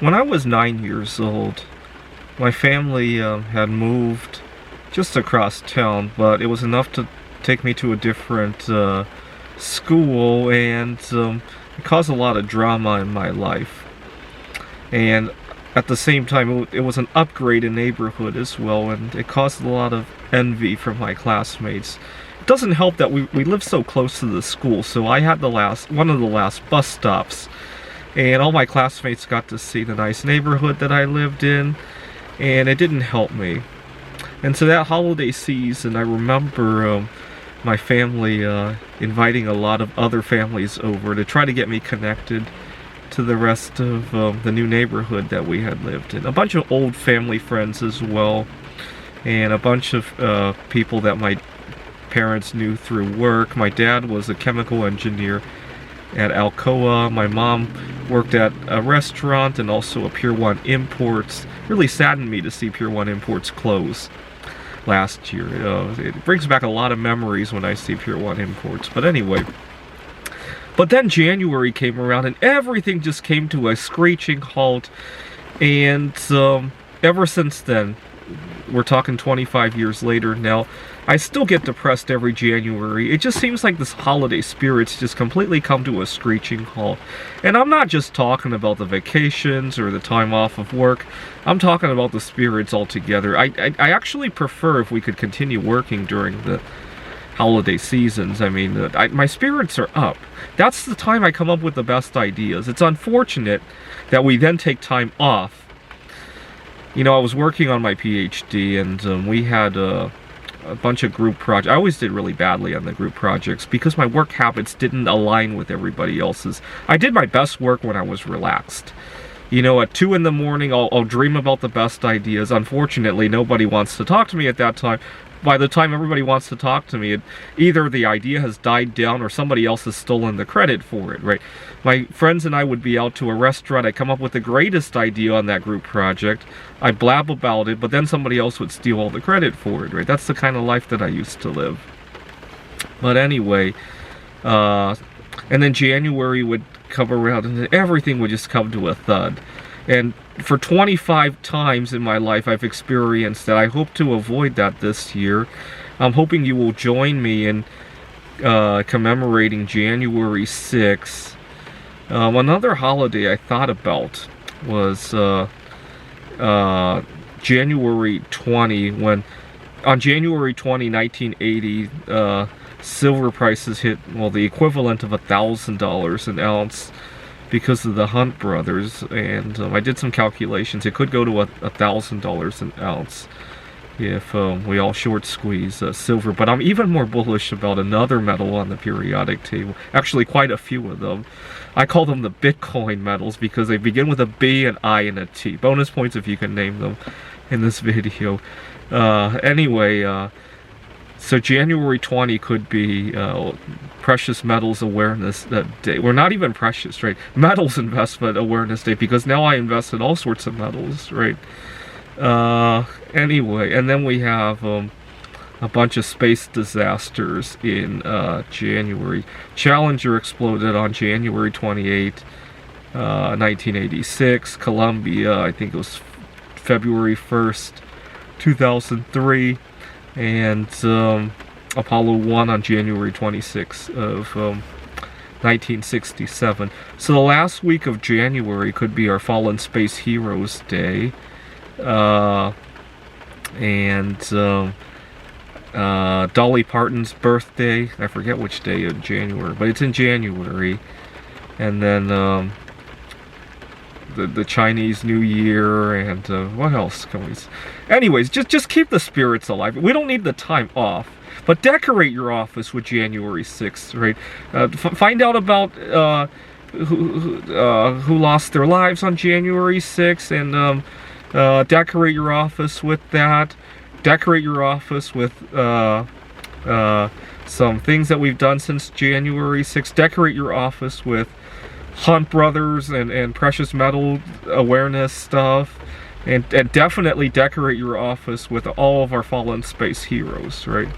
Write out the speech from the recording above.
When I was 9 years old, my family had moved just across town, but it was enough to take me to a different school, and it caused a lot of drama in my life. And at the same time, it was an upgrade in neighborhood as well, and it caused a lot of envy from my classmates. It doesn't help that we lived so close to the school, so I had one of the last bus stops, and all my classmates got to see the nice neighborhood that I lived in, and it didn't help me. And so that holiday season, I remember my family inviting a lot of other families over to try to get me connected to the rest of the new neighborhood that we had lived in. A bunch of old family friends as well, and a bunch of people that my parents knew through work. My dad was a chemical engineer at Alcoa. My mom worked at a restaurant and also a Pier 1 Imports. Really saddened me to see Pier 1 Imports close last year. It brings back a lot of memories when I see Pier 1 Imports. But anyway, but then January came around and everything just came to a screeching halt. And ever since then, we're talking 25 years later now, I still get depressed every January. It just seems like this holiday spirit's just completely come to a screeching halt. And I'm not just talking about the vacations or the time off of work. I'm talking about the spirits altogether. I actually prefer if we could continue working during the holiday seasons. I mean, my spirits are up. That's the time I come up with the best ideas. It's unfortunate that we then take time off. You know, I was working on my PhD, and we had a bunch of group projects. I always did really badly on the group projects because my work habits didn't align with everybody else's. I did my best work when I was relaxed. You know, at 2 in the morning, I'll dream about the best ideas. Unfortunately, nobody wants to talk to me at that time. By the time everybody wants to talk to me, either the idea has died down or somebody else has stolen the credit for it, right? My friends and I would be out to a restaurant. I'd come up with the greatest idea on that group project. I'd blab about it, but then somebody else would steal all the credit for it, right? That's the kind of life that I used to live. But anyway, and then January would come around and everything would just come to a thud. And for 25 times in my life, I've experienced that. I hope to avoid that this year. I'm hoping you will join me in commemorating January 6th. Another holiday I thought about was January 20, when on January 20, 1980, silver prices hit, well, the equivalent of $1,000 an ounce, because of the Hunt brothers, and I did some calculations. It could go to $1,000 an ounce if we all short squeeze silver. But I'm even more bullish about another metal on the periodic table. Actually, quite a few of them. I call them the Bitcoin metals because they begin with a B, an I, and a T. Bonus points if you can name them in this video. Anyway, so January 20 could be Precious Metals Awareness Day. We're not even precious, right? Metals Investment Awareness Day, because now I invest in all sorts of metals, right? Anyway, and then we have a bunch of space disasters in January. Challenger exploded on January 28, 1986. Columbia, I think it was February 1st, 2003. And Apollo 1 on January 26th of 1967. So the last week of January could be our Fallen Space Heroes Day. And Dolly Parton's birthday. I forget which day in January, but it's in January. And then the Chinese New Year, and what else can we... Anyways, just keep the spirits alive. We don't need the time off, but decorate your office with January 6th, right? Find out about who lost their lives on January 6th, and decorate your office with that. Decorate your office with some things that we've done since January 6th. Decorate your office with Hunt Brothers and precious metal awareness stuff, and definitely decorate your office with all of our fallen space heroes, right?